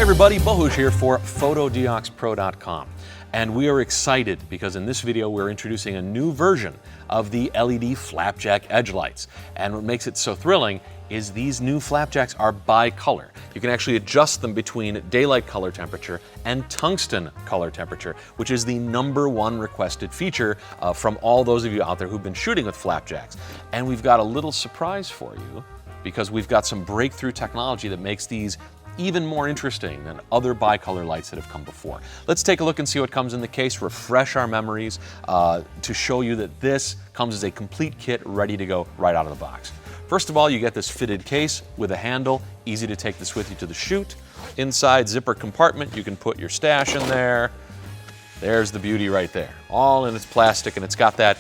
Hey everybody, Bohush here for PhotoDioxPro.com. And we are excited because in this video we're introducing a new version of the LED Flapjack edge lights. And what makes it so thrilling is these new Flapjacks are bicolor. You can actually adjust them between daylight color temperature and tungsten color temperature, which is the #1 requested feature from all those of you out there who've been shooting with Flapjacks. And we've got a little surprise for you because we've got some breakthrough technology that makes these even more interesting than other bicolor lights that have come before. Let's take a look and see what comes in the case, refresh our memories to show you that this comes as a complete kit ready to go right out of the box. First of all, you get this fitted case with a handle, easy to take this with you to the shoot. Inside zipper compartment, you can put your stash in there. There's the beauty right there, all in its plastic, and it's got that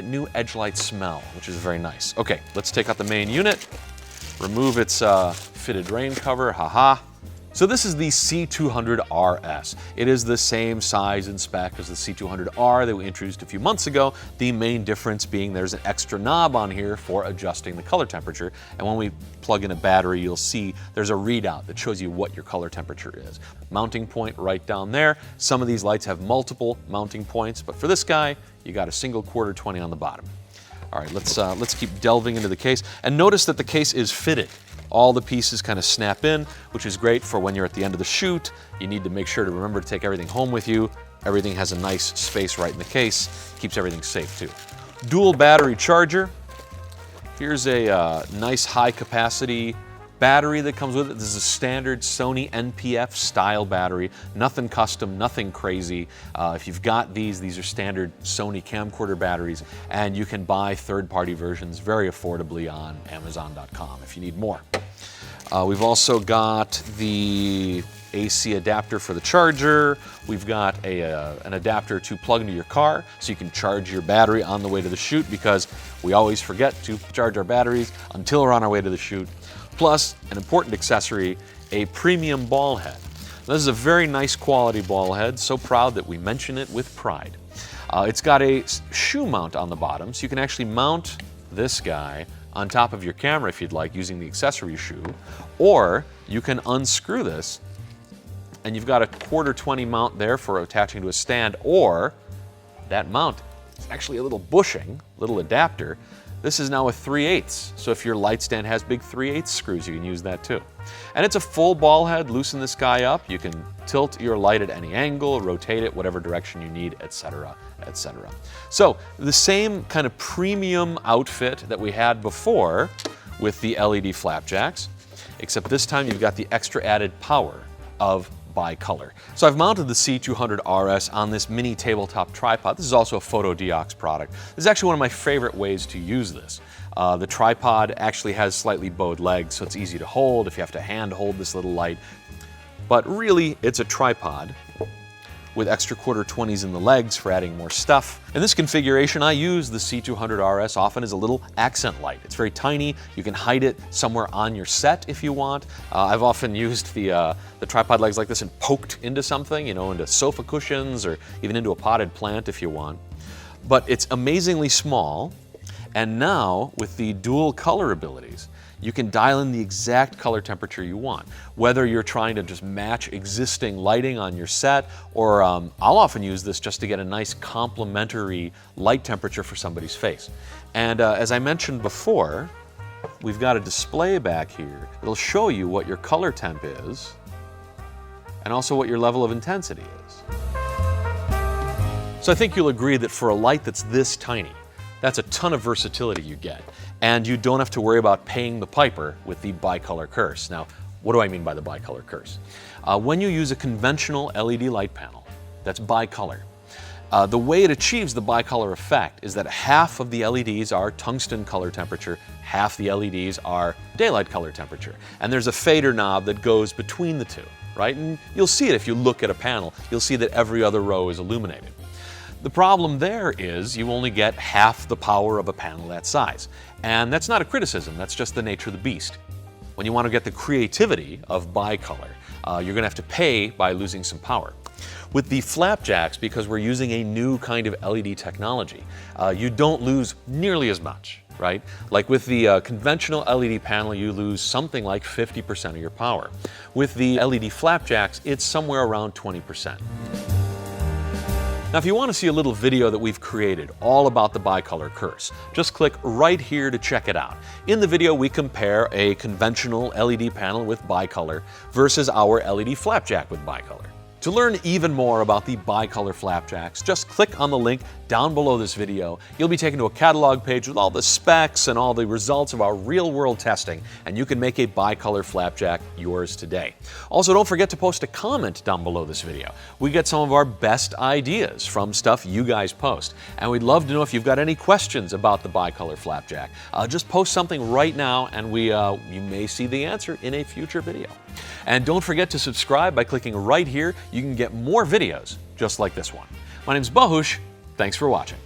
new edge light smell, which is very nice. Okay, let's take out the main unit, remove its fitted rain cover, haha. So this is the C200RS. It is the same size and spec as the C200R that we introduced a few months ago. The main difference being there's an extra knob on here for adjusting the color temperature. And when we plug in a battery, you'll see there's a readout that shows you what your color temperature is. Mounting point right down there. Some of these lights have multiple mounting points, but for this guy, you got a single quarter 20 on the bottom. All right, let's keep delving into the case. And notice that the case is fitted. All the pieces kind of snap in, which is great for when you're at the end of the shoot. You need to make sure to remember to take everything home with you. Everything has a nice space right in the case. Keeps everything safe too. Dual battery charger. Here's a nice high capacity battery that comes with it. This is a standard Sony NP-F style battery. Nothing custom, nothing crazy. If you've got these are standard Sony camcorder batteries, and you can buy third-party versions very affordably on Amazon.com if you need more. We've also got the AC adapter for the charger. We've got an adapter to plug into your car so you can charge your battery on the way to the shoot, because we always forget to charge our batteries until we're on our way to the shoot. Plus, an important accessory, a premium ball head. This is a very nice quality ball head, so proud that we mention it with pride. It's got a shoe mount on the bottom, so you can actually mount this guy on top of your camera if you'd like, using the accessory shoe, or you can unscrew this and you've got a quarter 20 mount there for attaching to a stand, or that mount is actually a little bushing, little adapter. This is now a 3/8, so if your light stand has big 3/8 screws, you can use that too. And it's a full ball head. Loosen this guy up. You can tilt your light at any angle, rotate it whatever direction you need, etc., etc. So the same kind of premium outfit that we had before with the LED Flapjacks, except this time you've got the extra added power of bicolor. So I've mounted the C200RS on this mini tabletop tripod. This is also a PhotoDiox product. This is actually one of my favorite ways to use this. The tripod actually has slightly bowed legs, so it's easy to hold if you have to hand hold this little light. But really, it's a tripod with extra quarter 20s in the legs for adding more stuff. In this configuration, I use the C200RS often as a little accent light. It's very tiny. You can hide it somewhere on your set if you want. I've often used the tripod legs like this and poked into something, into sofa cushions or even into a potted plant if you want. But it's amazingly small, and now with the dual color abilities, you can dial in the exact color temperature you want, whether you're trying to just match existing lighting on your set, or I'll often use this just to get a nice complementary light temperature for somebody's face. And as I mentioned before, we've got a display back here. It'll show you what your color temp is and also what your level of intensity is. So I think you'll agree that for a light that's this tiny, that's a ton of versatility you get. And you don't have to worry about paying the piper with the bicolor curse. Now, what do I mean by the bicolor curse? When you use a conventional LED light panel that's bicolor, the way it achieves the bicolor effect is that half of the LEDs are tungsten color temperature, half the LEDs are daylight color temperature. And there's a fader knob that goes between the two, right? And you'll see it if you look at a panel. You'll see that every other row is illuminated. The problem there is you only get half the power of a panel that size. And that's not a criticism, that's just the nature of the beast. When you want to get the creativity of bicolor, you're going to have to pay by losing some power. With the Flapjacks, because we're using a new kind of LED technology, you don't lose nearly as much. right? Like with the conventional LED panel, you lose something like 50% of your power. With the LED flapjacks, it's somewhere around 20%. Now, if you want to see a little video that we've created all about the bicolor curse, just click right here to check it out. In the video, we compare a conventional LED panel with bicolor versus our LED flapjack with bicolor. To learn even more about the bicolor flapjacks, just click on the link down below this video. You'll be taken to a catalog page with all the specs and all the results of our real-world testing, and you can make a bicolor flapjack yours today. Also, don't forget to post a comment down below this video. We get some of our best ideas from stuff you guys post, and we'd love to know if you've got any questions about the bicolor flapjack. Just post something right now, and you may see the answer in a future video. And don't forget to subscribe by clicking right here. You can get more videos just like this one. My name's Bahush. Thanks for watching.